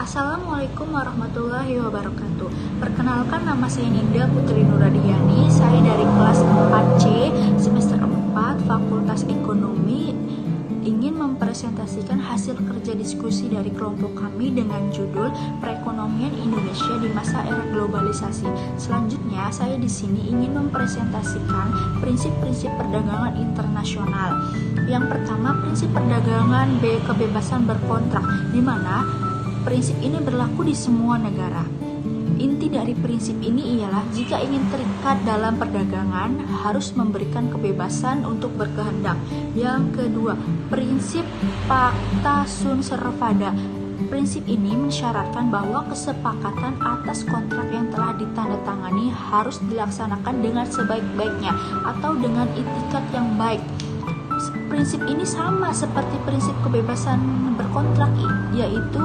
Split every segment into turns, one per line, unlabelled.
Assalamualaikum warahmatullahi wabarakatuh. Perkenalkan, nama saya Ninda Putri Nuradiani. Saya dari kelas 4C semester 4 Fakultas Ekonomi ingin mempresentasikan hasil kerja diskusi dari kelompok kami dengan judul Perekonomian Indonesia di Masa Era Globalisasi. Selanjutnya, saya di sini ingin mempresentasikan prinsip-prinsip perdagangan internasional. Yang pertama, prinsip perdagangan kebebasan berkontrak, di mana prinsip ini berlaku di semua negara. Inti dari prinsip ini ialah jika ingin terikat dalam perdagangan harus memberikan kebebasan untuk berkehendak. Yang kedua, prinsip pacta sunt servanda. Prinsip ini mensyaratkan bahwa kesepakatan atas kontrak yang telah ditandatangani harus dilaksanakan dengan sebaik-baiknya atau dengan itikat yang baik. Prinsip ini sama seperti prinsip kebebasan berkontrak, yaitu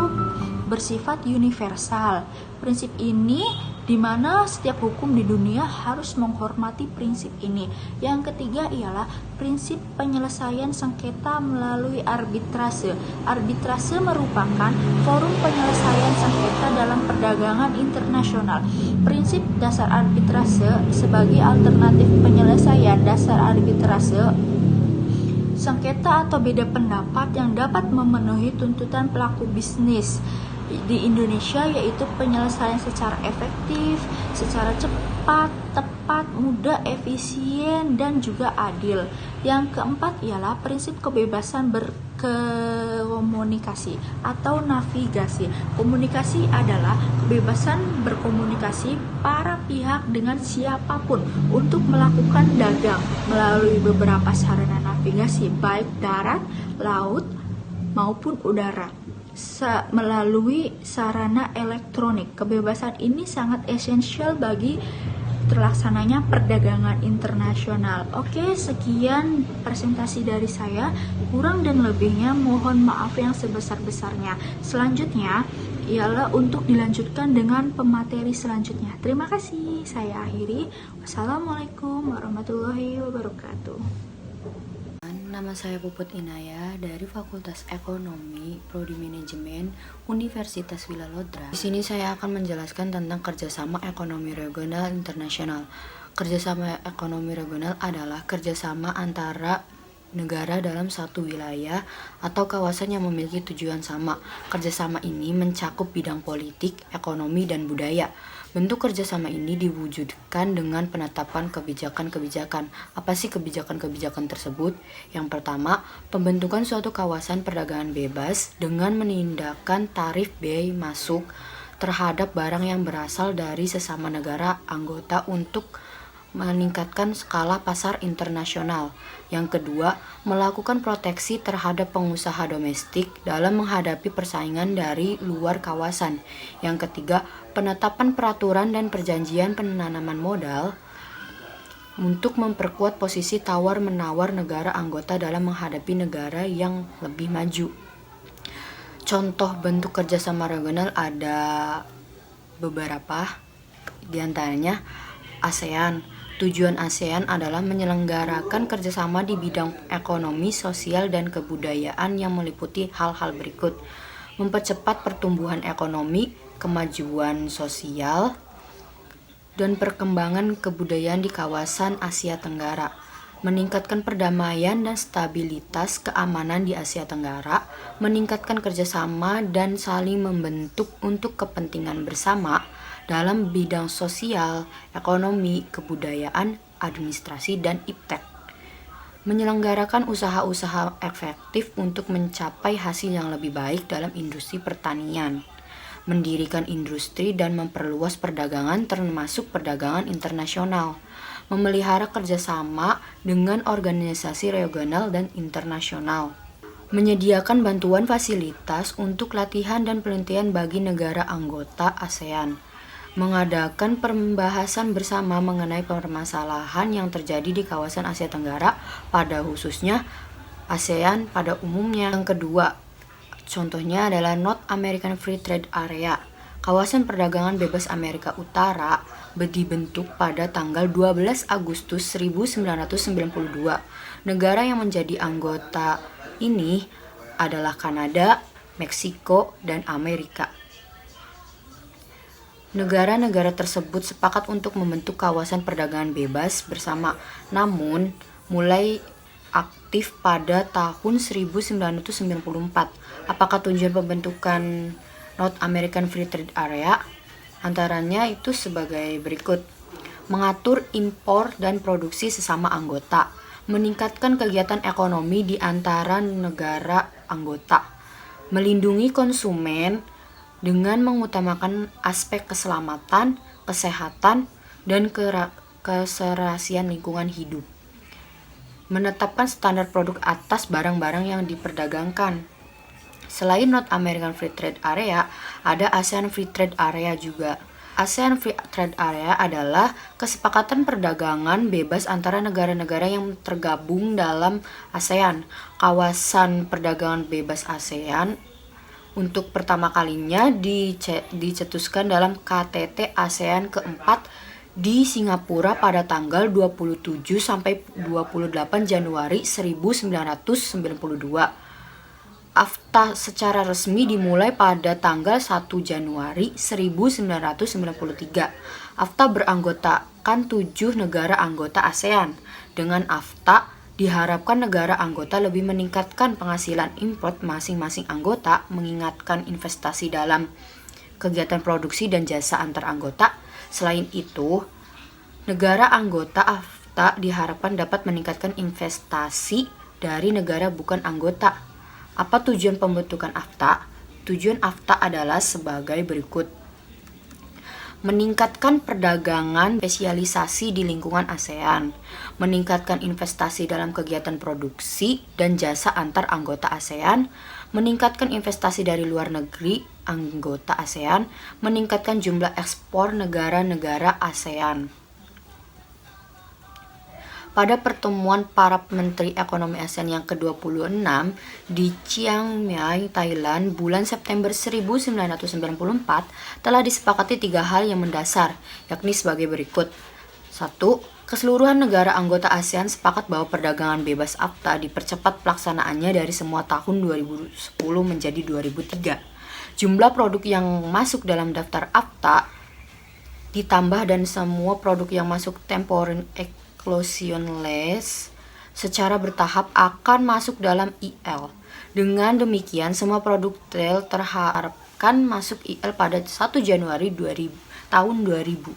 bersifat universal. Prinsip ini di mana setiap hukum di dunia harus menghormati prinsip ini. Yang ketiga ialah prinsip penyelesaian sengketa melalui arbitrase. Arbitrase merupakan forum penyelesaian sengketa dalam perdagangan internasional. Prinsip dasar arbitrase sebagai alternatif penyelesaian dasar arbitrase sengketa atau beda pendapat yang dapat memenuhi tuntutan pelaku bisnis di Indonesia, yaitu penyelesaian secara efektif, secara cepat, tepat, mudah, efisien, dan juga adil. Yang keempat ialah prinsip kebebasan berkomunikasi atau navigasi. Komunikasi adalah kebebasan berkomunikasi para pihak dengan siapapun untuk melakukan dagang melalui beberapa sarana navigasi, baik darat, laut, maupun udara, melalui sarana elektronik. Kebebasan ini sangat esensial bagi terlaksananya perdagangan internasional. Oke, sekian presentasi dari saya. Kurang dan lebihnya mohon maaf yang sebesar-besarnya. Selanjutnya ialah untuk dilanjutkan dengan pemateri selanjutnya. Terima kasih. Saya akhiri. Wassalamualaikum warahmatullahi wabarakatuh.
Nama saya Puput Inaya dari Fakultas Ekonomi, Prodi Manajemen, Universitas Wilalodra. Di sini saya akan menjelaskan tentang kerjasama ekonomi regional internasional. Kerjasama ekonomi regional adalah kerjasama antara negara dalam satu wilayah atau kawasan yang memiliki tujuan sama. Kerjasama ini mencakup bidang politik, ekonomi, dan budaya. Bentuk kerjasama ini diwujudkan dengan penetapan kebijakan-kebijakan. Apa sih kebijakan-kebijakan tersebut? Yang pertama, pembentukan suatu kawasan perdagangan bebas dengan menindakkan tarif biaya masuk terhadap barang yang berasal dari sesama negara anggota untuk meningkatkan skala pasar internasional. Yang kedua, melakukan proteksi terhadap pengusaha domestik dalam menghadapi persaingan dari luar kawasan. Yang ketiga, penetapan peraturan dan perjanjian penanaman modal untuk memperkuat posisi tawar-menawar negara anggota dalam menghadapi negara yang lebih maju. Contoh bentuk kerjasama regional ada beberapa, diantaranya ASEAN. Tujuan ASEAN adalah menyelenggarakan kerjasama di bidang ekonomi, sosial, dan kebudayaan yang meliputi hal-hal berikut: mempercepat pertumbuhan ekonomi, kemajuan sosial, dan perkembangan kebudayaan di kawasan Asia Tenggara, meningkatkan perdamaian dan stabilitas keamanan di Asia Tenggara, meningkatkan kerjasama dan saling membentuk untuk kepentingan bersama dalam bidang sosial, ekonomi, kebudayaan, administrasi, dan iptek. Menyelenggarakan usaha-usaha efektif untuk mencapai hasil yang lebih baik dalam industri pertanian. Mendirikan industri dan memperluas perdagangan termasuk perdagangan internasional. Memelihara kerjasama dengan organisasi regional dan internasional. Menyediakan bantuan fasilitas untuk latihan dan penelitian bagi negara anggota ASEAN. Mengadakan pembahasan bersama mengenai permasalahan yang terjadi di kawasan Asia Tenggara, pada khususnya ASEAN pada umumnya. Yang kedua, contohnya adalah North American Free Trade Area. Kawasan perdagangan bebas Amerika Utara dibentuk pada tanggal 12 Agustus 1992. Negara yang menjadi anggota ini adalah Kanada, Meksiko, dan Amerika. Negara-negara tersebut sepakat untuk membentuk kawasan perdagangan bebas bersama, namun mulai aktif pada tahun 1994. Apakah tujuan pembentukan North American Free Trade Area? Antaranya itu sebagai berikut: mengatur impor dan produksi sesama anggota, meningkatkan kegiatan ekonomi di antara negara anggota, melindungi konsumen dengan mengutamakan aspek keselamatan, kesehatan, dan keserasian lingkungan hidup, menetapkan standar produk atas barang-barang yang diperdagangkan. Selain North American Free Trade Area, ada ASEAN Free Trade Area juga. ASEAN Free Trade Area adalah kesepakatan perdagangan bebas antara negara-negara yang tergabung dalam ASEAN. Kawasan perdagangan bebas ASEAN untuk pertama kalinya dicetuskan dalam KTT ASEAN keempat di Singapura pada tanggal 27 sampai 28 Januari 1992. AFTA secara resmi dimulai pada tanggal 1 Januari 1993. AFTA beranggotakan 7 negara anggota ASEAN. Dengan AFTA, diharapkan negara anggota lebih meningkatkan penghasilan import masing-masing anggota, mengingatkan investasi dalam kegiatan produksi dan jasa antar anggota. Selain itu, negara anggota AFTA diharapkan dapat meningkatkan investasi dari negara bukan anggota. Apa tujuan pembentukan AFTA? Tujuan AFTA adalah sebagai berikut: meningkatkan perdagangan spesialisasi di lingkungan ASEAN, meningkatkan investasi dalam kegiatan produksi dan jasa antar anggota ASEAN, meningkatkan investasi dari luar negeri anggota ASEAN, meningkatkan jumlah ekspor negara-negara ASEAN. Pada pertemuan para Menteri Ekonomi ASEAN yang ke-26 di Chiang Mai, Thailand, bulan September 1994, telah disepakati 3 hal yang mendasar, yakni sebagai berikut. 1. Keseluruhan negara anggota ASEAN sepakat bahwa perdagangan bebas AFTA dipercepat pelaksanaannya dari semua tahun 2010 menjadi 2003. Jumlah produk yang masuk dalam daftar AFTA ditambah dan semua produk yang masuk temporary exclusionless secara bertahap akan masuk dalam IL. Dengan demikian, semua produk retail terharapkan masuk IL pada 1 Januari tahun 2000.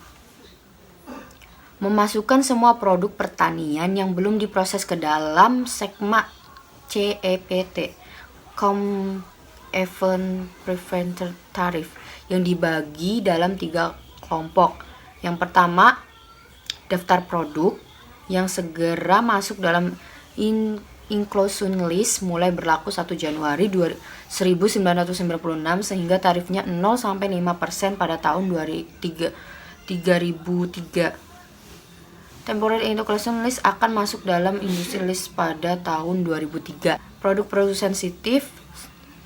Memasukkan semua produk pertanian yang belum diproses ke dalam segmen CEPT, Common Event Preferential Tariff, yang dibagi dalam 3 kelompok. Yang pertama, daftar produk yang segera masuk dalam inclusion list mulai berlaku 1 Januari 1996 sehingga tarifnya 0-5% pada tahun 3003. Temporary inclusion list akan masuk dalam industry list pada tahun 2003. Produk-produk sensitif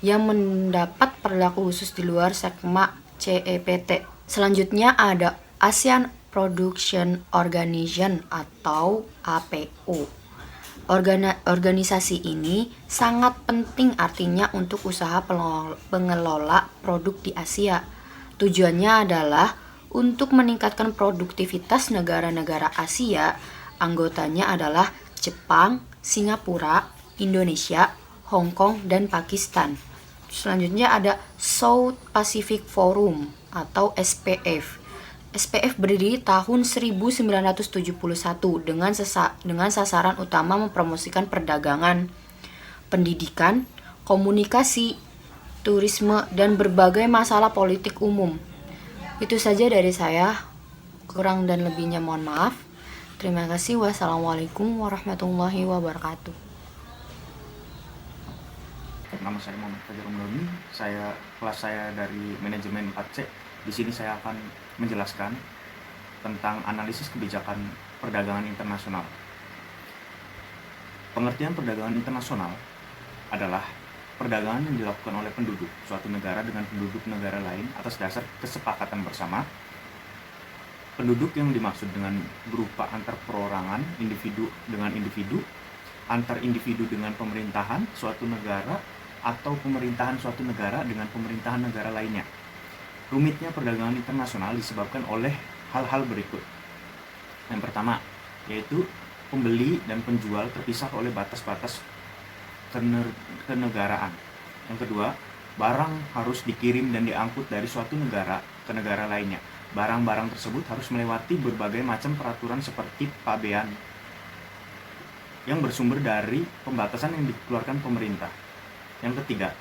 yang mendapat perilaku khusus di luar segmen CEPT. Selanjutnya ada ASEAN Production Organization atau APO. Organisasi ini sangat penting artinya untuk usaha pengelola produk di Asia. Tujuannya adalah untuk meningkatkan produktivitas negara-negara Asia. Anggotanya adalah Jepang, Singapura, Indonesia, Hong Kong, dan Pakistan. Selanjutnya ada South Pacific Forum atau SPF. SPF berdiri tahun 1971 dengan sasaran utama mempromosikan perdagangan, pendidikan, komunikasi, turisme, dan berbagai masalah politik umum. Itu saja dari saya, kurang dan lebihnya mohon maaf. Terima kasih. Wassalamualaikum warahmatullahi wabarakatuh.
Nama saya Muhammad Fajar Umdoni, kelas saya dari manajemen 4C. Di sini saya akan menjelaskan tentang analisis kebijakan perdagangan internasional. Pengertian perdagangan internasional adalah perdagangan yang dilakukan oleh penduduk suatu negara dengan penduduk negara lain atas dasar kesepakatan bersama. Penduduk yang dimaksud dengan berupa antar perorangan, individu dengan individu, antar individu dengan pemerintahan suatu negara, atau pemerintahan suatu negara dengan pemerintahan negara lainnya. Rumitnya perdagangan internasional disebabkan oleh hal-hal berikut. Yang pertama, yaitu pembeli dan penjual terpisah oleh batas-batas kenegaraan. Yang kedua, barang harus dikirim dan diangkut dari suatu negara ke negara lainnya. Barang-barang tersebut harus melewati berbagai macam peraturan seperti pabean yang bersumber dari pembatasan yang dikeluarkan pemerintah. Yang ketiga,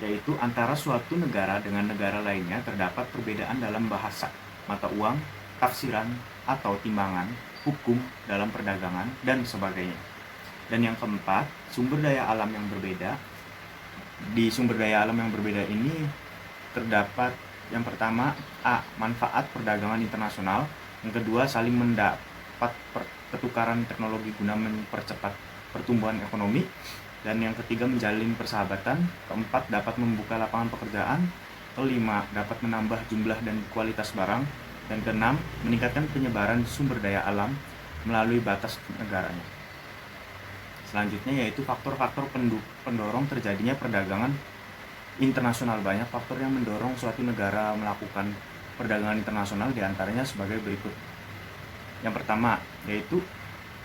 yaitu antara suatu negara dengan negara lainnya terdapat perbedaan dalam bahasa, mata uang, tafsiran, atau timbangan, hukum dalam perdagangan, dan sebagainya. Dan yang keempat, sumber daya alam yang berbeda. Di sumber daya alam yang berbeda ini terdapat yang pertama, manfaat perdagangan internasional. Yang kedua, saling mendapat pertukaran teknologi guna mempercepat pertumbuhan ekonomi. Dan yang ketiga, menjalin persahabatan. Keempat, dapat membuka lapangan pekerjaan. Kelima, dapat menambah jumlah dan kualitas barang. Dan keenam, meningkatkan penyebaran sumber daya alam melalui batas negaranya. Selanjutnya yaitu faktor-faktor pendorong terjadinya perdagangan internasional. Banyak faktor yang mendorong suatu negara melakukan perdagangan internasional, diantaranya sebagai berikut. Yang pertama, yaitu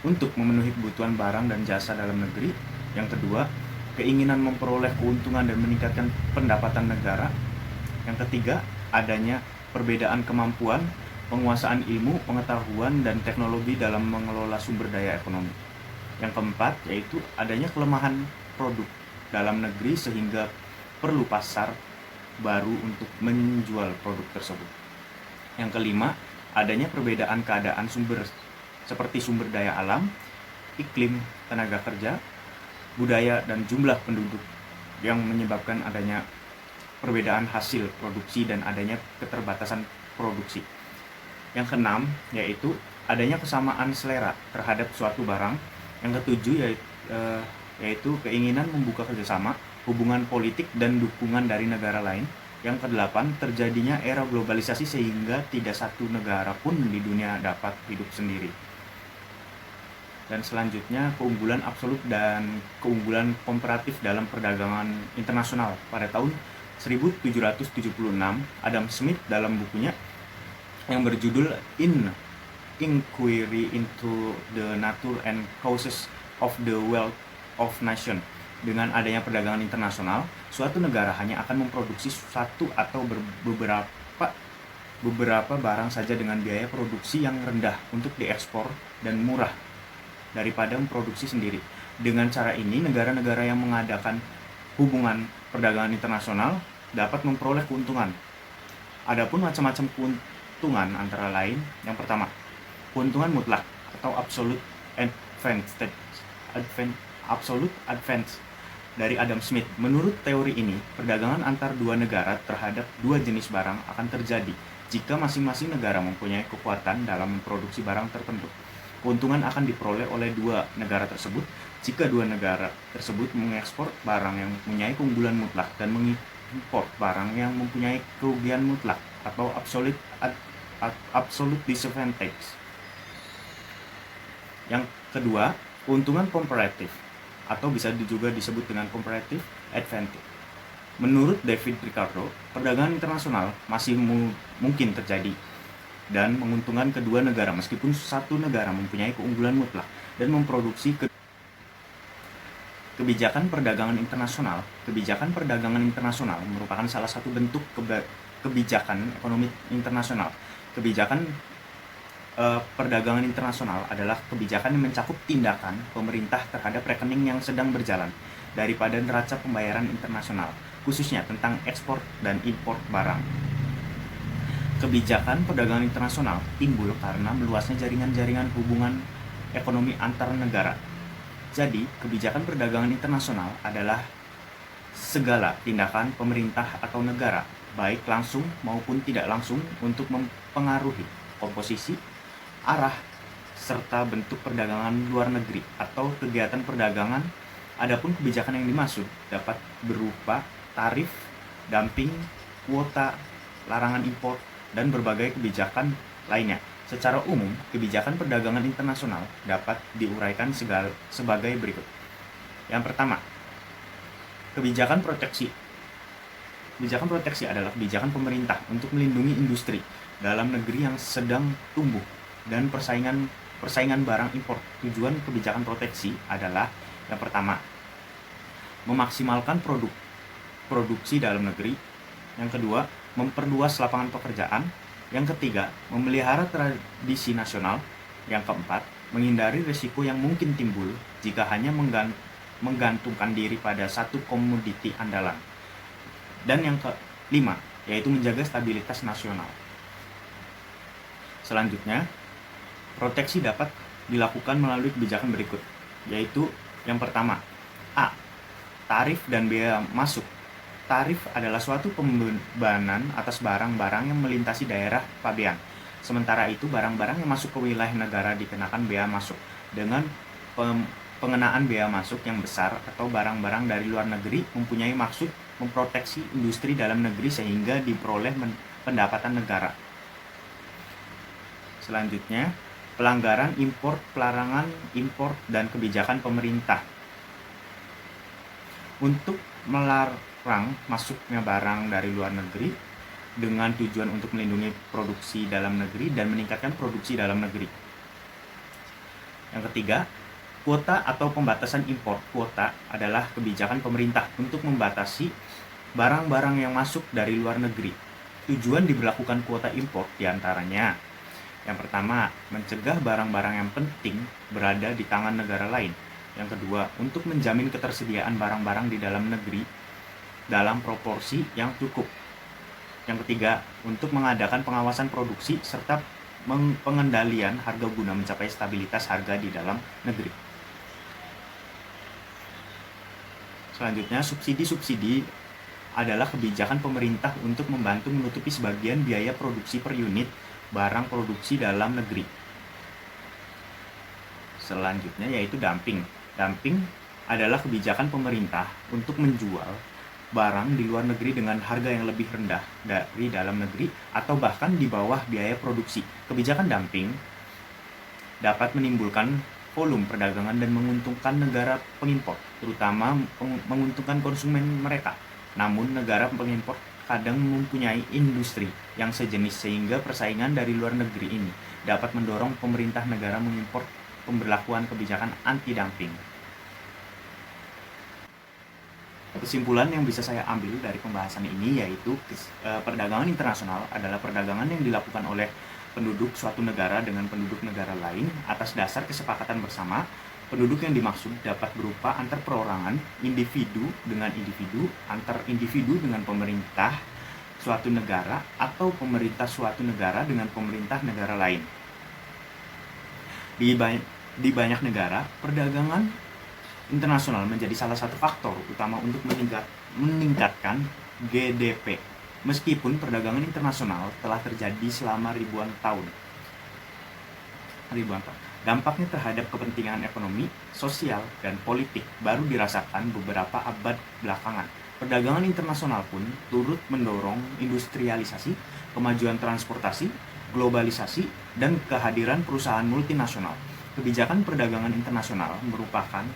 untuk memenuhi kebutuhan barang dan jasa dalam negeri. Yang kedua, keinginan memperoleh keuntungan dan meningkatkan pendapatan negara. Yang ketiga, adanya perbedaan kemampuan, penguasaan ilmu, pengetahuan, dan teknologi dalam mengelola sumber daya ekonomi. Yang keempat, yaitu adanya kelemahan produk dalam negeri sehingga perlu pasar baru untuk menjual produk tersebut. Yang kelima, adanya perbedaan keadaan sumber seperti sumber daya alam, iklim, tenaga kerja, budaya, dan jumlah penduduk yang menyebabkan adanya perbedaan hasil produksi dan adanya keterbatasan produksi. Yang keenam, yaitu adanya kesamaan selera terhadap suatu barang. Yang ketujuh, yaitu keinginan membuka kerjasama, hubungan politik, dan dukungan dari negara lain. Yang kedelapan, terjadinya era globalisasi sehingga tidak satu negara pun di dunia dapat hidup sendiri. Dan selanjutnya, keunggulan absolut dan keunggulan komparatif dalam perdagangan internasional. Pada tahun 1776, Adam Smith dalam bukunya yang berjudul Inquiry into the Nature and Causes of the Wealth of Nation. Dengan adanya perdagangan internasional, suatu negara hanya akan memproduksi satu atau beberapa barang saja dengan biaya produksi yang rendah untuk diekspor dan murah daripada memproduksi sendiri. Dengan cara ini, negara-negara yang mengadakan hubungan perdagangan internasional dapat memperoleh keuntungan. Adapun macam-macam keuntungan antara lain, yang pertama, keuntungan mutlak atau absolute advantage dari Adam Smith. Menurut teori ini, perdagangan antar dua negara terhadap dua jenis barang akan terjadi jika masing-masing negara mempunyai kekuatan dalam memproduksi barang tertentu. Keuntungan akan diperoleh oleh dua negara tersebut jika dua negara tersebut mengekspor barang yang mempunyai keunggulan mutlak dan mengimpor barang yang mempunyai kerugian mutlak atau absolute disadvantage. Yang kedua, keuntungan komparatif atau bisa juga disebut dengan comparative advantage. Menurut David Ricardo, perdagangan internasional masih mungkin terjadi dan menguntungkan kedua negara meskipun satu negara mempunyai keunggulan mutlak dan memproduksi kebijakan perdagangan internasional. Kebijakan perdagangan internasional merupakan salah satu bentuk kebijakan ekonomi internasional. Kebijakan perdagangan internasional adalah kebijakan yang mencakup tindakan pemerintah terhadap rekening yang sedang berjalan daripada neraca pembayaran internasional, khususnya tentang ekspor dan impor barang. Kebijakan perdagangan internasional timbul karena meluasnya jaringan-jaringan hubungan ekonomi antar negara. Jadi, kebijakan perdagangan internasional adalah segala tindakan pemerintah atau negara, baik langsung maupun tidak langsung, untuk mempengaruhi komposisi, arah, serta bentuk perdagangan luar negeri atau kegiatan perdagangan. Adapun kebijakan yang dimaksud dapat berupa tarif, dumping, kuota, larangan impor, dan berbagai kebijakan lainnya. Secara umum, kebijakan perdagangan internasional dapat diuraikan sebagai berikut. Yang pertama, kebijakan proteksi. Kebijakan proteksi adalah kebijakan pemerintah untuk melindungi industri dalam negeri yang sedang tumbuh dan persaingan barang impor. Tujuan kebijakan proteksi adalah yang pertama, memaksimalkan produksi dalam negeri. Yang kedua, memperluas lapangan pekerjaan. Yang ketiga, memelihara tradisi nasional. Yang keempat, menghindari risiko yang mungkin timbul jika hanya menggantungkan diri pada satu komoditi andalan. Dan yang kelima, yaitu menjaga stabilitas nasional. Selanjutnya, proteksi dapat dilakukan melalui kebijakan berikut, yaitu yang pertama, A. Tarif dan biaya masuk. Tarif adalah suatu pembebanan atas barang-barang yang melintasi daerah pabean. Sementara itu, barang-barang yang masuk ke wilayah negara dikenakan bea masuk. Dengan pengenaan bea masuk yang besar atau barang-barang dari luar negeri mempunyai maksud memproteksi industri dalam negeri sehingga diperoleh pendapatan negara. Selanjutnya, pelanggaran impor, pelarangan impor, dan kebijakan pemerintah. Untuk melarang masuknya barang dari luar negeri dengan tujuan untuk melindungi produksi dalam negeri dan meningkatkan produksi dalam negeri. Yang ketiga, kuota atau pembatasan impor. Kuota adalah kebijakan pemerintah untuk membatasi barang-barang yang masuk dari luar negeri. Tujuan diberlakukan kuota impor diantaranya, yang pertama, mencegah barang-barang yang penting berada di tangan negara lain. Yang kedua, untuk menjamin ketersediaan barang-barang di dalam negeri dalam proporsi yang cukup. Yang ketiga, untuk mengadakan pengawasan produksi serta pengendalian harga guna mencapai stabilitas harga di dalam negeri. Selanjutnya, subsidi-subsidi adalah kebijakan pemerintah untuk membantu menutupi sebagian biaya produksi per unit barang produksi dalam negeri. Selanjutnya yaitu dumping. Dumping adalah kebijakan pemerintah untuk menjual barang di luar negeri dengan harga yang lebih rendah dari dalam negeri atau bahkan di bawah biaya produksi. Kebijakan dumping dapat menimbulkan volume perdagangan dan menguntungkan negara pengimpor, terutama menguntungkan konsumen mereka. Namun negara pengimpor kadang mempunyai industri yang sejenis sehingga persaingan dari luar negeri ini dapat mendorong pemerintah negara mengimpor pemberlakuan kebijakan anti-dumping. Kesimpulan yang bisa saya ambil dari pembahasan ini yaitu perdagangan internasional adalah perdagangan yang dilakukan oleh penduduk suatu negara dengan penduduk negara lain atas dasar kesepakatan bersama. Penduduk yang dimaksud dapat berupa antar perorangan, individu dengan individu, antar individu dengan pemerintah suatu negara, atau pemerintah suatu negara dengan pemerintah negara lain. Di banyak negara, perdagangan internasional menjadi salah satu faktor utama untuk meningkatkan GDP. Meskipun perdagangan internasional telah terjadi selama ribuan tahun. Dampaknya terhadap kepentingan ekonomi, sosial, dan politik baru dirasakan beberapa abad belakangan. Perdagangan internasional pun turut mendorong industrialisasi, kemajuan transportasi, globalisasi, dan kehadiran perusahaan multinasional. Kebijakan perdagangan internasional merupakan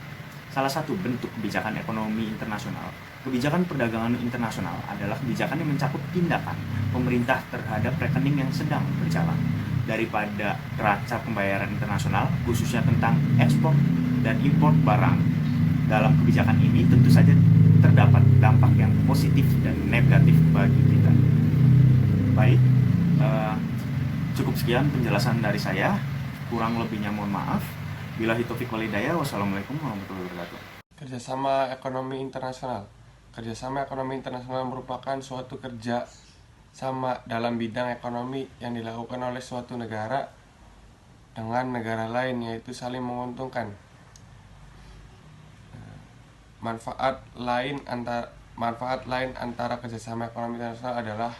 salah satu bentuk kebijakan ekonomi internasional. Kebijakan perdagangan internasional adalah kebijakan yang mencakup tindakan pemerintah terhadap rekening yang sedang berjalan, daripada neraca pembayaran internasional, khususnya tentang ekspor dan impor barang. Dalam kebijakan ini tentu saja terdapat dampak yang positif dan negatif bagi kita. Baik, cukup sekian penjelasan dari saya. Kurang lebihnya mohon maaf. Billahi taufiq wal hidayah. Wassalamualaikum warahmatullahi wabarakatuh.
Kerjasama ekonomi internasional. Kerjasama ekonomi internasional merupakan suatu kerja sama dalam bidang ekonomi yang dilakukan oleh suatu negara dengan negara lain, yaitu saling menguntungkan. Manfaat lain antara kerjasama ekonomi internasional adalah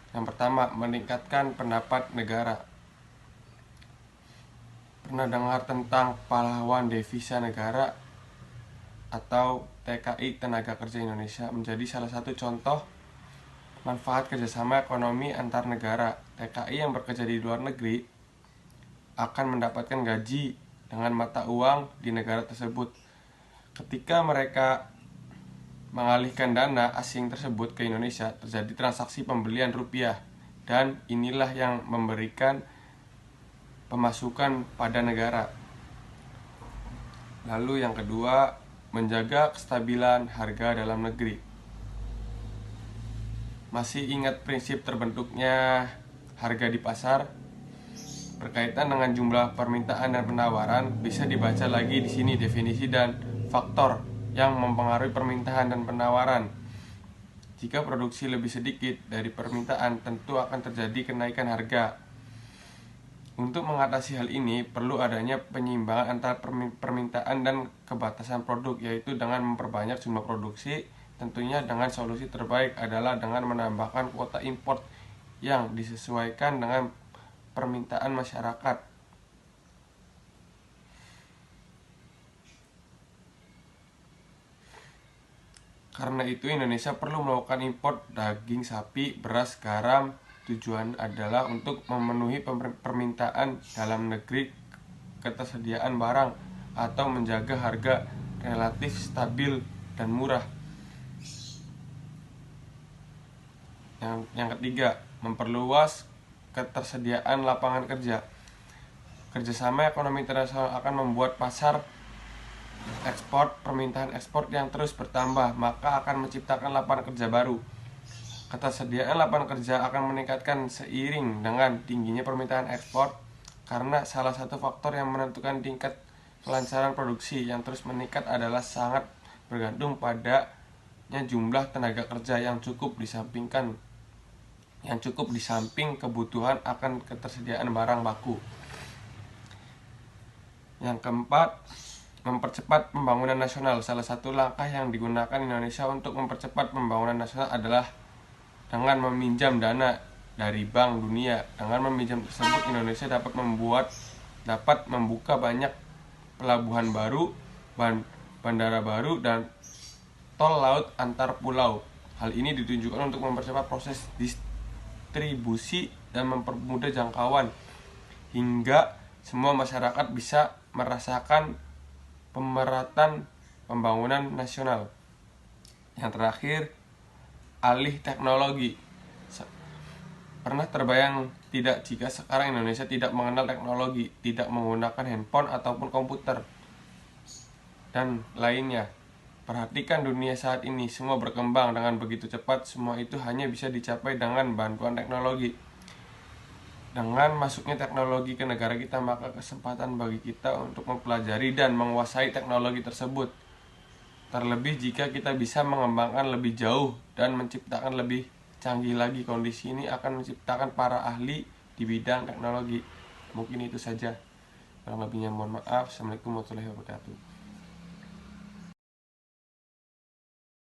yang pertama, meningkatkan pendapat negara. Pernah dengar tentang pahlawan devisa negara atau TKI, Tenaga Kerja Indonesia, menjadi salah satu contoh manfaat kerjasama ekonomi antar negara. TKI yang bekerja di luar negeri akan mendapatkan gaji dengan mata uang di negara tersebut. Ketika mereka mengalihkan dana asing tersebut ke Indonesia, terjadi transaksi pembelian rupiah, dan inilah yang memberikan pemasukan pada negara. Lalu yang kedua, menjaga kestabilan harga dalam negeri. Masih ingat prinsip terbentuknya harga di pasar? Berkaitan dengan jumlah permintaan dan penawaran, bisa dibaca lagi di sini definisi dan faktor yang mempengaruhi permintaan dan penawaran. Jika produksi lebih sedikit dari permintaan, tentu akan terjadi kenaikan harga. Untuk mengatasi hal ini, perlu adanya penyeimbangan antara permintaan dan kebatasan produk, yaitu dengan memperbanyak jumlah produksi. Tentunya dengan solusi terbaik adalah dengan menambahkan kuota import yang disesuaikan dengan permintaan masyarakat. Karena itu Indonesia perlu melakukan impor daging sapi, beras, garam. Tujuan adalah untuk memenuhi permintaan dalam negeri, ketersediaan barang, atau menjaga harga relatif stabil dan murah. Yang ketiga, memperluas ketersediaan lapangan kerja. Kerjasama ekonomi internasional akan membuat pasar ekspor, permintaan ekspor yang terus bertambah, maka akan menciptakan lapangan kerja baru. Ketersediaan lapangan kerja akan meningkatkan seiring dengan tingginya permintaan ekspor, karena salah satu faktor yang menentukan tingkat kelancaran produksi yang terus meningkat adalah sangat bergantung padanya jumlah tenaga kerja yang cukup di samping kebutuhan akan ketersediaan barang baku. Yang keempat, mempercepat pembangunan nasional. Salah satu langkah yang digunakan Indonesia untuk mempercepat pembangunan nasional adalah dengan meminjam dana dari Bank Dunia. Dengan meminjam tersebut, Indonesia dapat membuka banyak pelabuhan baru, bandara baru, dan tol laut antar pulau. Hal ini ditunjukkan untuk mempercepat proses distribusi dan mempermudah jangkauan hingga semua masyarakat bisa merasakan pemeratan pembangunan nasional. Yang terakhir, alih teknologi. Pernah terbayang tidak jika sekarang Indonesia tidak mengenal teknologi, tidak menggunakan handphone ataupun komputer dan lainnya? Perhatikan dunia saat ini, semua berkembang dengan begitu cepat, semua itu hanya bisa dicapai dengan bantuan teknologi. Dengan masuknya teknologi ke negara kita, maka kesempatan bagi kita untuk mempelajari dan menguasai teknologi tersebut. Terlebih jika kita bisa mengembangkan lebih jauh dan menciptakan lebih canggih lagi, kondisi ini akan menciptakan para ahli di bidang teknologi. Mungkin itu saja. Kurang lebihnya mohon maaf. Assalamualaikum warahmatullahi wabarakatuh.